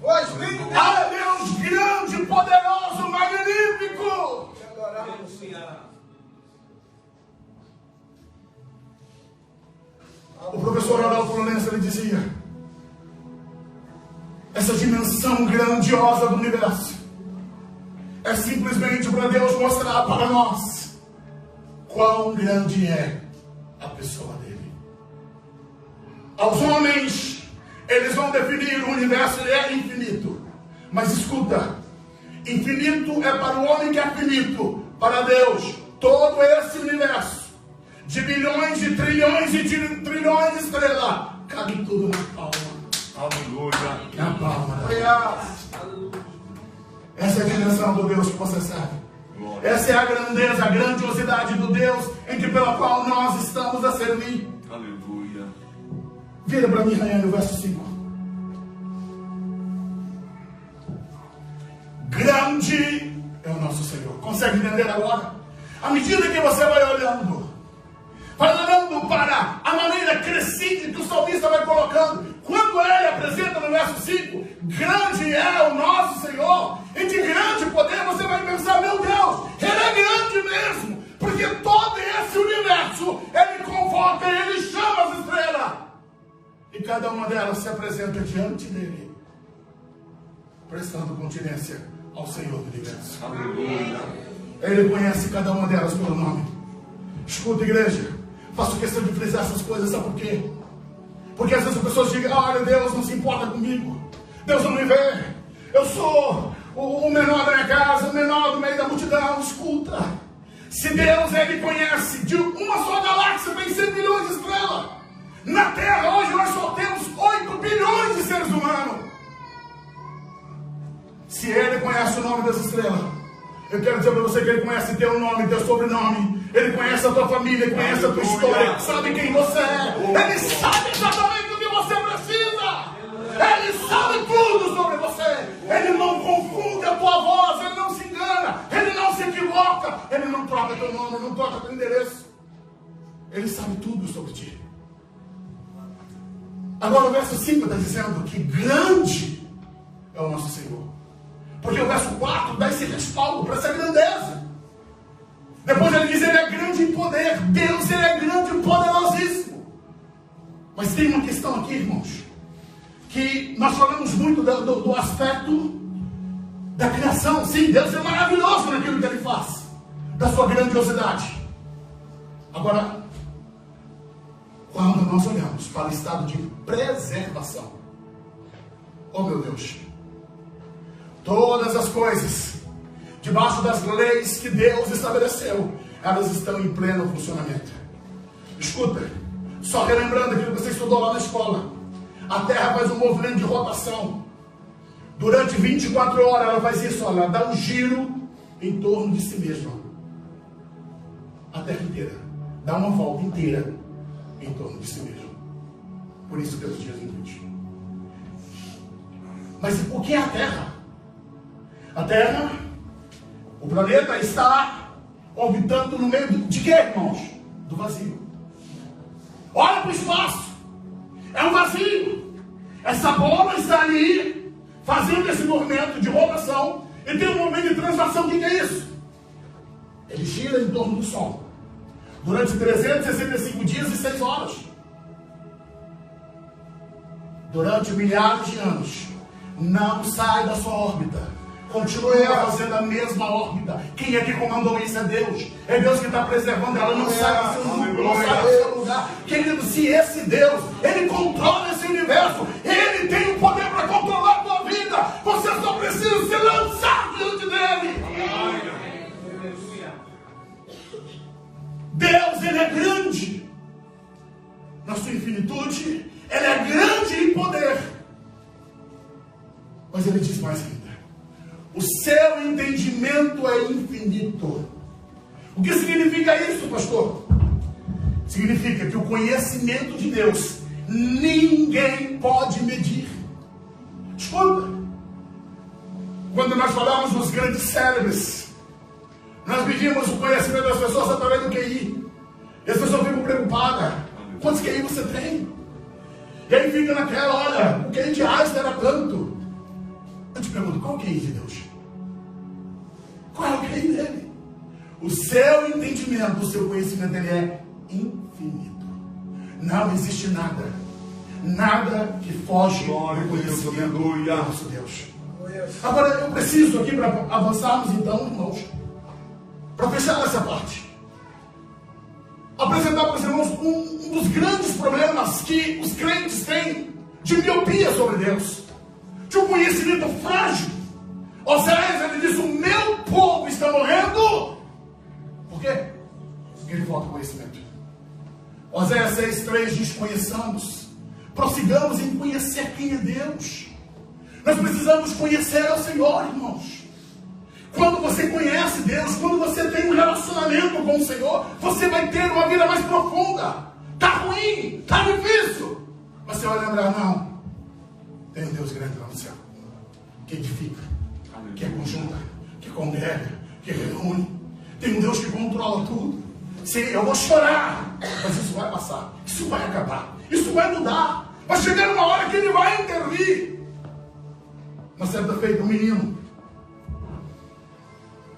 Há Deus grande, poderoso, magnífico. O professor Arnaldo Lourenço, ele dizia: essa dimensão grandiosa do universo é simplesmente para Deus mostrar para nós quão grande é a pessoa dele. Aos homens, eles vão definir o universo, ele é infinito. Mas escuta, infinito é para o homem que é finito. Para Deus, todo esse universo, de bilhões, de trilhões e de trilhões de estrelas, cabe tudo na palma. Aleluia. Na palma da mão. Essa é a dimensão do Deus que você serve. Essa é a grandeza, a grandiosidade do Deus em que pela qual nós estamos a servir. Aleluia. Vira para mim, Raiane, o verso 5. Grande é o nosso Senhor. Consegue entender agora? À medida que você vai olhando para a maneira crescente que o salmista vai colocando, quando ele apresenta no verso 5, grande é o nosso Senhor, e de grande poder, você vai pensar: meu Deus, ele é grande mesmo, porque todo esse universo, ele convoca, ele chama as estrelas, e cada uma delas se apresenta diante dele, prestando continência ao Senhor do universo. Aleluia. Ele conhece cada uma delas pelo nome. Escuta, igreja, faço questão de frisar essas coisas, sabe por quê? Porque às vezes as pessoas dizem: olha, Deus não se importa comigo, Deus não me vê, eu sou o menor da minha casa, o menor do meio da multidão. Escuta, se Deus, ele conhece de uma só galáxia, tem 100 bilhões de estrelas. Na Terra hoje nós só temos 8 bilhões de seres humanos. Se ele conhece o nome das estrelas, eu quero dizer para você que ele conhece teu nome, teu sobrenome. Ele conhece a tua família, ele conhece a tua história, sabe quem você é. Ele sabe exatamente o que você precisa. Ele sabe tudo sobre você. Ele não confunde a tua voz, ele não se engana, ele não se equivoca, ele não troca teu nome, ele não troca teu endereço. Ele sabe tudo sobre ti. Agora o verso 5 está dizendo que grande é o nosso Senhor. Porque o verso 4 dá esse respaldo para essa grandeza. Depois ele diz: ele é grande em poder. Deus, ele é grande e poderosíssimo. Mas tem uma questão aqui, irmãos, que nós falamos muito do aspecto da criação. Sim, Deus é maravilhoso naquilo que ele faz, da sua grandiosidade. Agora, quando nós olhamos para o estado de preservação, oh meu Deus, todas as coisas, debaixo das leis que Deus estabeleceu, elas estão em pleno funcionamento. Escuta, só relembrando aquilo que você estudou lá na escola, a Terra faz um movimento de rotação. Durante 24 horas ela faz isso, ela dá um giro em torno de si mesma. A Terra inteira dá uma volta inteira em torno de si mesma. Por isso que os dias em 20. Mas o que é a Terra? A Terra, o planeta está orbitando no meio de quê, irmãos? Do vazio. Olha para o espaço. É um vazio. Essa bola está ali, fazendo esse movimento de rotação, e tem um movimento de translação. O que é isso? Ele gira em torno do Sol durante 365 dias e 6 horas. Durante milhares de anos. Não sai da sua órbita. Continua fazendo a mesma órbita. Quem é que comandou isso? É Deus. É Deus que está preservando ela. Não sai do seu núcleo, não sai do seu lugar. Querido, se esse Deus, ele controla esse universo, ele tem o poder para controlar a tua vida. Você só precisa se lançar diante dele. Deus, ele é grande na sua infinitude. Ele é grande em poder. Mas ele diz mais ainda: o seu entendimento é infinito. O que significa isso, pastor? Significa que o conhecimento de Deus ninguém pode medir. Escuta, quando nós falamos dos grandes cérebros, Nós medimos o conhecimento das pessoas através do QI. E as pessoas ficam preocupadas. Quantos QI você tem? E aí fica naquela, olha, o QI de Einstein era tanto. Eu te pergunto, qual é o QI de Deus? Qual é o QI dele? O seu entendimento, o seu conhecimento, ele é infinito. Não existe nada que foge do conhecimento do nosso Deus. Agora eu preciso aqui, para avançarmos então, irmãos, para fechar essa parte, apresentar para os irmãos um dos grandes problemas que os crentes têm de miopia sobre Deus, de um conhecimento frágil. Oséias, ele diz: o meu povo está morrendo. Por quê? Porque ele falta conhecimento. Oséias 6,3 diz: conheçamos, prossigamos em conhecer quem é Deus. Nós precisamos conhecer ao Senhor, irmãos. Quando você conhece Deus, quando você tem um relacionamento com o Senhor, você vai ter uma vida mais profunda. Está ruim, está difícil, mas você vai lembrar: não, tem um Deus grande lá no céu, que edifica, que é conjunta, que congrega, que reúne. Tem um Deus que controla tudo. Sim, eu vou chorar, mas isso vai passar, isso vai acabar, isso vai mudar. Vai chegar uma hora que ele vai intervir. Uma certa feita, um menino,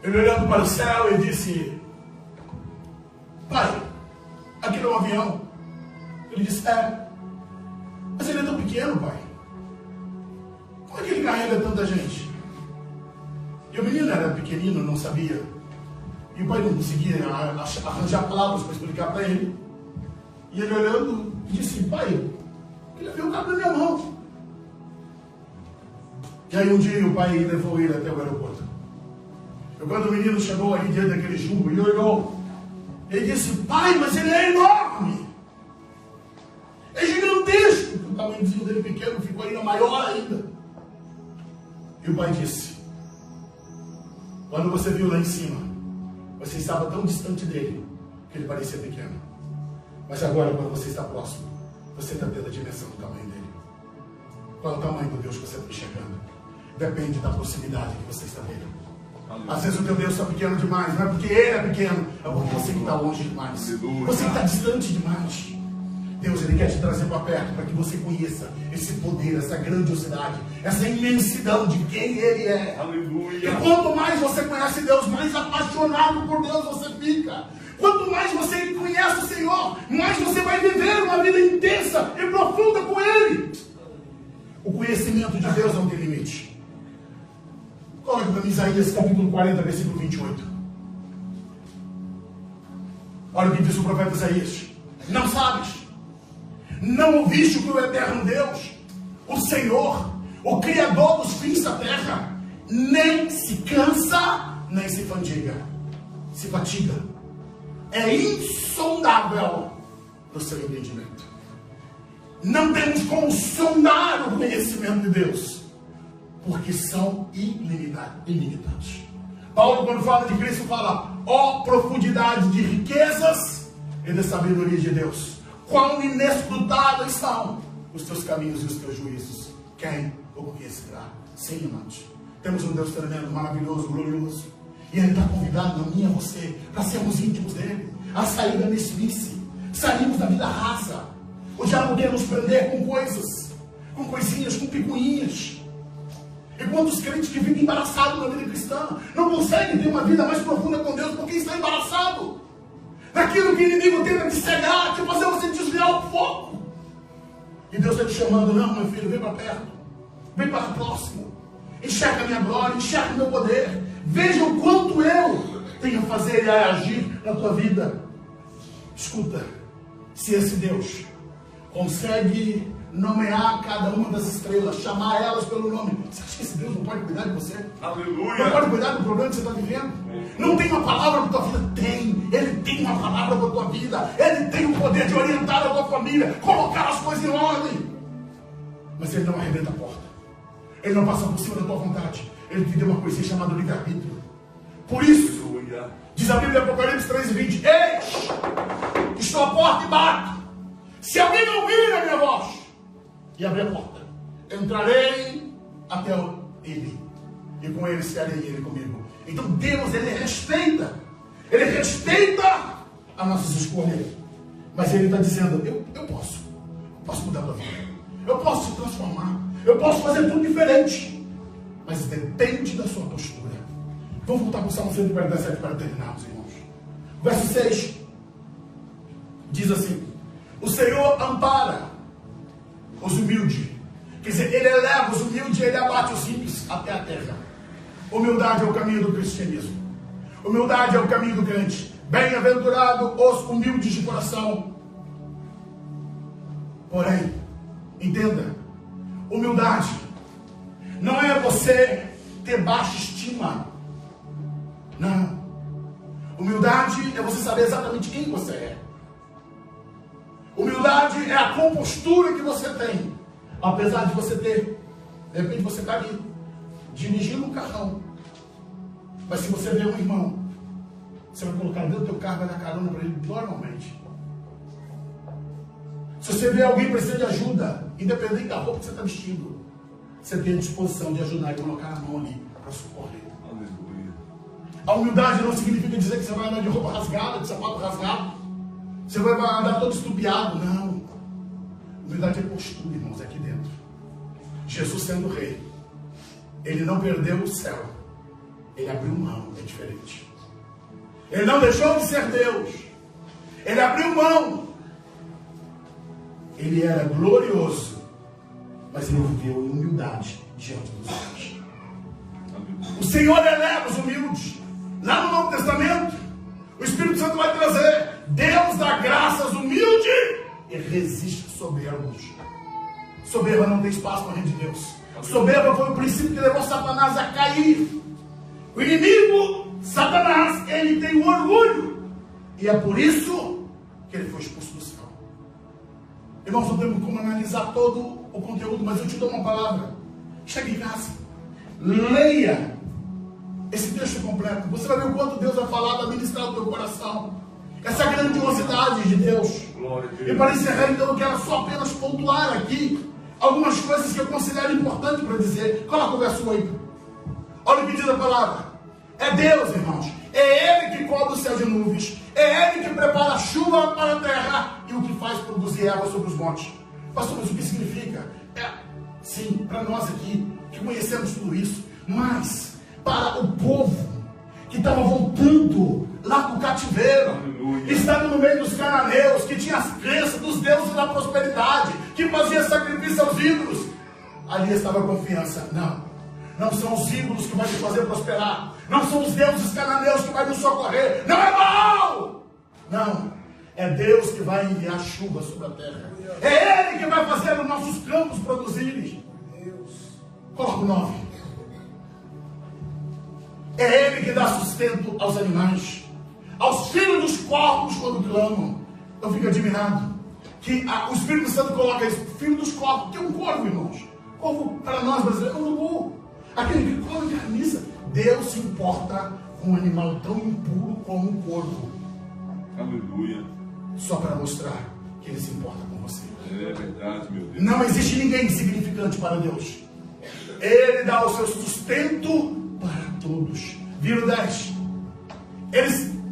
ele olhando para o céu e disse: pai, aquilo é um avião. Ele disse: é, mas ele é tão pequeno, pai. Como é que ele carrega tanta gente? E o menino era pequenino, não sabia. E o pai não conseguia arranjar palavras para explicar para ele. E ele olhando, disse: pai, ele avião cabe na minha mão. E aí um dia o pai levou ele até o aeroporto. E quando o menino chegou ali diante daquele jumbo, ele olhou. Ele disse: pai, mas ele é enorme. É gigantesco. O tamanhozinho dele pequeno ficou ainda maior ainda. E o pai disse: quando você viu lá em cima, você estava tão distante dele que ele parecia pequeno. Mas agora, quando você está próximo, você está tendo a dimensão do tamanho dele. Qual é o tamanho do Deus que você está enxergando? Depende da proximidade que você está vendo. Às vezes o teu Deus está pequeno demais. Não é porque ele é pequeno, é porque você que está longe demais. Você que está distante demais. Deus, ele quer te trazer para perto, para que você conheça esse poder, essa grandiosidade, essa imensidão de quem ele é. Aleluia. E quanto mais você conhece Deus, mais apaixonado por Deus você fica. Quanto mais você conhece o Senhor, mais você vai viver uma vida intensa e profunda com ele. O conhecimento de Deus não tem limite. Coloque para mim Isaías capítulo 40, versículo 28. Olha o que diz o profeta Isaías: não sabes, não ouviste o que o eterno Deus, o Senhor, o Criador dos fins da terra, nem se cansa, nem se fatiga. É insondável no seu entendimento. Não temos como sondar o conhecimento de Deus, porque são ilimitados. Paulo, quando fala de Cristo, fala: ó profundidade de riquezas e de sabedoria de Deus, quão inescrutáveis são os teus caminhos e os teus juízos. Quem o conhecerá? Sim, irmãos, temos um Deus tremendo, maravilhoso, glorioso, e Ele está convidando a mim e a você para sermos íntimos dEle, a sair da mesmice, sairmos da vida rasa. O diabo quer nos prender com coisas, com coisinhas, com picuinhas. E quantos crentes que ficam embaraçados na vida cristã não conseguem ter uma vida mais profunda com Deus porque está embaraçado daquilo que o inimigo tenta te cegar, te fazer você desviar o foco. E Deus está te chamando: não, meu filho, vem para perto, vem para próximo, enxerga a minha glória, enxerga o meu poder, veja o quanto eu tenho a fazer e a agir na tua vida. Escuta, se esse Deus consegue nomear cada uma das estrelas, chamar elas pelo nome, você acha que esse Deus não pode cuidar de você? Aleluia. Não pode cuidar do problema que você está vivendo? Não tem uma palavra para a tua vida? Tem. Ele tem uma palavra para a tua vida. Ele tem o poder de orientar a tua família, colocar as coisas em ordem. Mas ele não arrebenta a porta. Ele não passa por cima da tua vontade. Ele te deu uma coisinha chamada livre-arbítrio. Por isso, diz a Bíblia, Apocalipse 3:20: eis, estou à porta e bato. Se alguém não ouvir a minha voz e abrir a porta, entrarei até ele, e com ele estarei, ele comigo. Então Deus, Ele respeita as nossas escolhas. Mas Ele está dizendo, eu posso mudar a tua vida. Eu posso te transformar. Eu posso fazer tudo diferente. Mas depende da sua postura. Vamos voltar para o Salmo 147 para terminarmos, irmãos. Verso 6 diz assim: o Senhor ampara os humildes. Quer dizer, Ele eleva os humildes e Ele abate os simples até a terra. Humildade é o caminho do cristianismo. Humildade é o caminho do crente. Bem-aventurado os humildes de coração. Porém, entenda, humildade não é você ter baixa estima. Não. Humildade é você saber exatamente quem você é. Humildade é a compostura que você tem. Apesar de você ter, de repente você está ali, dirigindo um carrão. Mas se você vê um irmão, você vai colocar dentro do teu carro e vai dar carona para ele normalmente. Se você vê alguém precisando de ajuda, independente da roupa que você está vestindo, você tem a disposição de ajudar e colocar a mão ali para socorrer. Aleluia. A humildade não significa dizer que você vai andar de roupa rasgada, de sapato rasgado. Você vai andar todo estupiado. Não. Humildade é postura, irmãos, aqui dentro. Jesus sendo rei, Ele não perdeu o céu. Ele abriu mão, é diferente. Ele não deixou de ser Deus. Ele abriu mão. Ele era glorioso, mas Ele viveu em humildade diante dos homens. O Senhor eleva os humildes. Lá no Novo Testamento, o Espírito Santo vai trazer: Deus dá graça aos humildes e resiste aos soberbos. Soberba não tem espaço para a gente de Deus. Soberba foi o princípio que levou Satanás a cair. O inimigo, Satanás, ele tem o orgulho. E é por isso que ele foi expulso do céu. Irmãos, não temos como analisar todo o conteúdo, mas eu te dou uma palavra. Chegue em casa, leia esse texto completo. Você vai ver o quanto Deus vai falar, vai ministrar o teu coração. Essa grandiosidade de Deus. E para encerrar, então, eu quero só apenas pontuar aqui algumas coisas que eu considero importantes para dizer. Coloca o verso 8. Olha o que diz a palavra. É Deus, irmãos. É Ele que cobre o céu de nuvens. É Ele que prepara a chuva para a terra e o que faz produzir água sobre os montes. Pastor, mas o que significa? Sim, para nós aqui, que conhecemos tudo isso, mas para o povo que estava voltando lá do cativeiro, que estava no meio dos cananeus, que tinha as crenças dos deuses da prosperidade, que fazia sacrifício aos ídolos, ali estava a confiança. Não são os ídolos que vão te fazer prosperar. Não são os deuses cananeus que vão nos socorrer. Não é mal. Não. É Deus que vai enviar chuva sobre a terra. É Ele que vai fazer os nossos campos produzirem. Coloca o 9. É Ele que dá sustento aos animais, aos filhos dos corvos quando clamam. Eu fico admirado que o Espírito Santo coloca isso, filho dos corvos, que é um corvo, irmãos. Corvo, para nós brasileiros, é um urubu. Aquele que come carniça. Deus se importa com um animal tão impuro como um corvo. Aleluia. Só para mostrar que Ele se importa com você. É verdade, meu Deus. Não existe ninguém insignificante para Deus. Ele dá o seu sustento para todos. Vira o 10.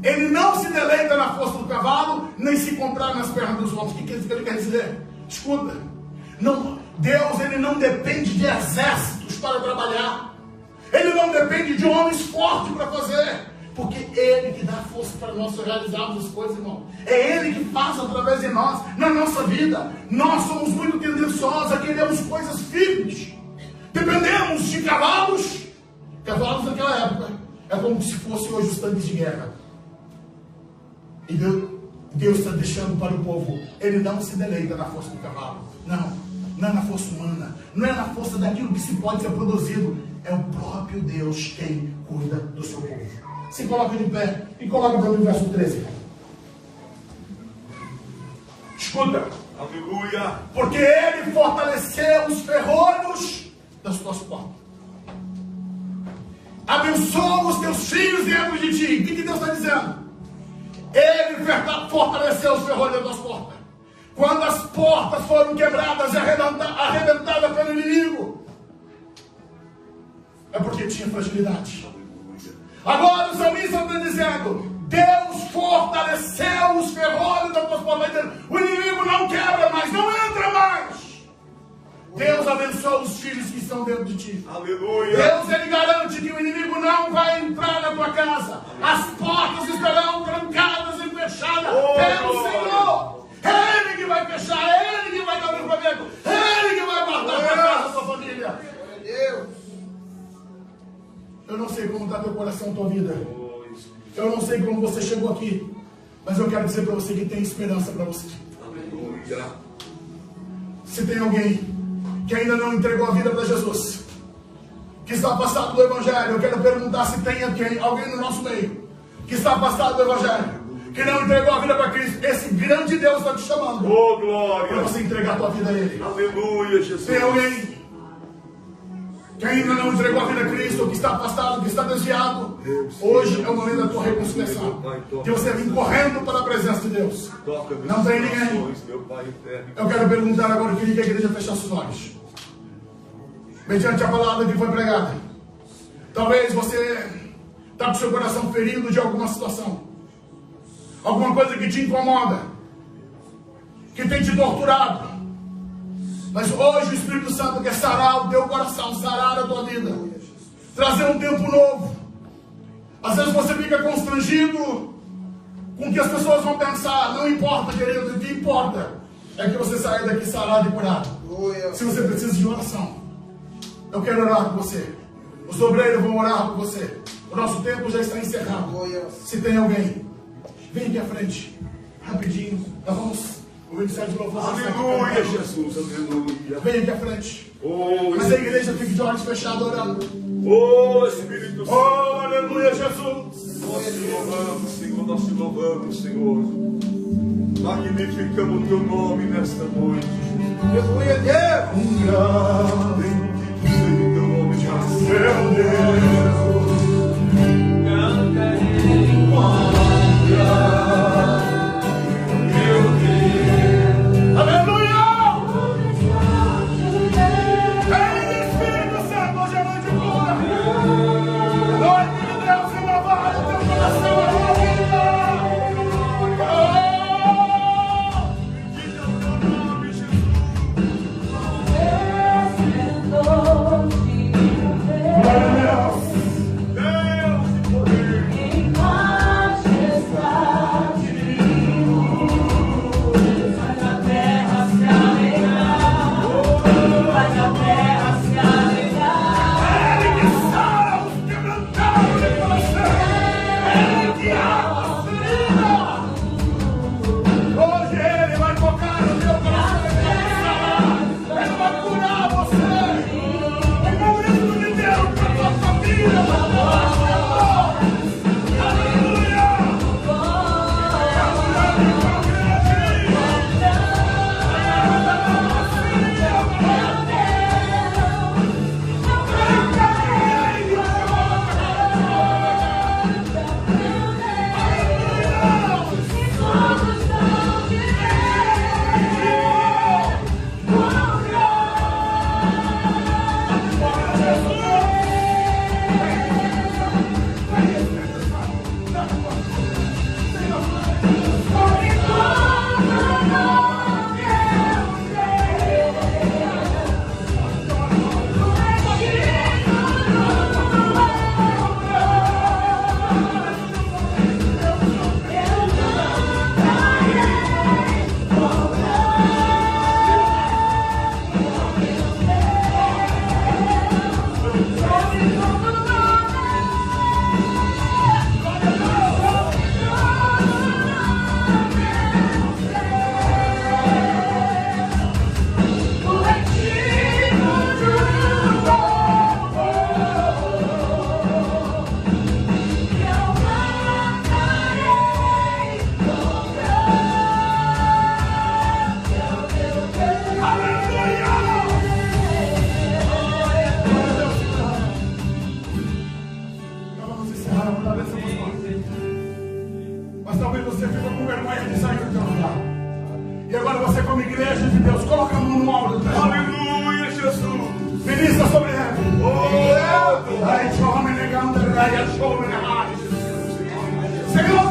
Ele não se deleita na força do cavalo, nem se comprar nas pernas dos homens. O que ele quer dizer? Escuta. Deus, Ele não depende de exércitos para trabalhar. Ele não depende de homens fortes para fazer. Porque Ele que dá força para nós realizarmos as coisas, irmão. É Ele que faz através de nós, na nossa vida. Nós somos muito tendenciosos a queremos coisas firmes. Dependemos de cavalos. Cavalos naquela época é como se fossem hoje os tanques de guerra. E Deus está deixando para o povo. Ele não se deleita na força do cavalo. Não é na força humana. Não é na força daquilo que se pode ser produzido. É o próprio Deus quem cuida do seu povo. Se coloca de pé e coloca para mim o verso 13. Escuta. Aleluia. Porque Ele fortaleceu os ferrolhos das tuas portas. Abençoa os teus filhos dentro de ti. O que Deus está dizendo? Ele fortaleceu os ferrolhos das tuas portas. Quando as portas foram quebradas e arrebentadas pelo inimigo, é porque tinha fragilidade. Agora o salmista está dizendo: Deus fortaleceu os ferrolhos da tua porta. O inimigo não quebra mais, não entra mais. Deus abençoa os filhos que estão dentro de ti. Aleluia. Deus, ele garante que o inimigo não vai entrar na tua casa. As portas estarão trancadas e fechadas pelo Senhor. É Ele que vai fechar, é Ele que vai dar o livramento, é Ele que vai guardar a tua casa, a tua família. Eu não sei como está teu coração, tua vida. Eu não sei como você chegou aqui. Mas eu quero dizer para você que tem esperança para você. Aleluia. Se tem alguém que ainda não entregou a vida para Jesus, que está afastado do Evangelho, eu quero perguntar se tem alguém no nosso meio que está afastado do Evangelho, que não entregou a vida para Cristo. Esse grande Deus está te chamando para você entregar a tua vida a Ele. Aleluia, Jesus. Tem alguém que ainda não entregou a vida a Cristo, que está afastado, que está desviado? Hoje é o momento da tua reconciliação, que você vem correndo para a presença de Deus. Não tem ninguém. Eu quero perguntar agora, eu queria que a igreja fechasse os olhos, mediante a palavra que foi pregada. Talvez você está com seu coração ferido de alguma situação, alguma coisa que te incomoda, que tem te torturado. Mas hoje o Espírito Santo quer sarar o teu coração, sarar a tua vida, trazer um tempo novo. Às vezes você fica constrangido com o que as pessoas vão pensar. Não importa, querido, o que importa é que você saia daqui sarado e curado. Se você precisa de oração, eu quero orar por você. Os obreiros vão orar por você. O nosso tempo já está encerrado. Se tem alguém, vem aqui à frente, rapidinho. Nós vamos... O ministério de louvor. Aleluia, Jesus, aleluia. Vem aqui à frente. Mas a igreja fica de olhos fechados orando. Espírito Santo. Aleluia, Jesus. Nós te louvamos, Senhor, nós te louvamos, Senhor. Magnificamos o teu nome nesta noite. Aleluia, Deus. Um grande seja o teu nome, Jesus. Meu Deus. Cantarei contra. Aleluia! Ei, Espírito Santo, hoje é noite de cura. Noite de Deus renovar o teu coração, a tua vida. Diga o teu nome, Jesus. Glória a Deus. Deus de poder. Em majestade. como igreja de Deus, coloca a mão no alto. Aleluia, Jesus. Ministra sobre ele. Oh, Vai, show me negando, vai, show me negando. Senhor